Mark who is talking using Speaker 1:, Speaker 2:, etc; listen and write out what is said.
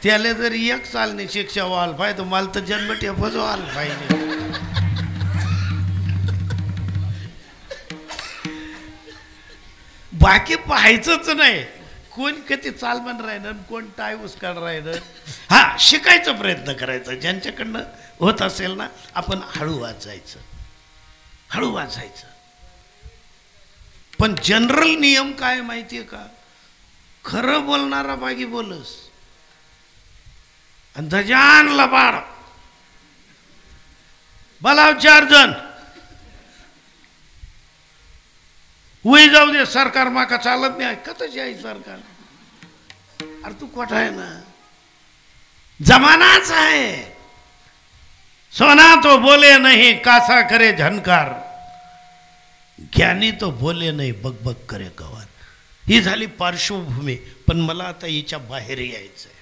Speaker 1: त्याला जर एक सालने शिक्षा व्हायला पाहिजे तर मला तर जन्मठेपच व्हायला पाहिजे. बाकी पाहायचंच नाही कोण किती चालमन राहिलं कोण टाय उस्काड राहिलं. हा शिकायचा प्रयत्न करायचा ज्यांच्याकडनं होत असेल ना. आपण हळू वाचायचं हळू वाचायचं. पण जनरल नियम काय माहितीये का? खरं बोलणारा बागी बोलस आणि धजान लबाड बोलाव 4 जण वही जाऊ दे. सरकार माका चालत नाही. कतच आहे सरकार? अरे तू कोठा आहे ना. जमानाच आहे. सोना तो बोले नहीं कासा करे झनकार, ज्ञानी तो बोले नाही बकबक करे गवार. ही झाली पार्श्वभूमी. पण मला आता हिच्या बाहेर यायचंय.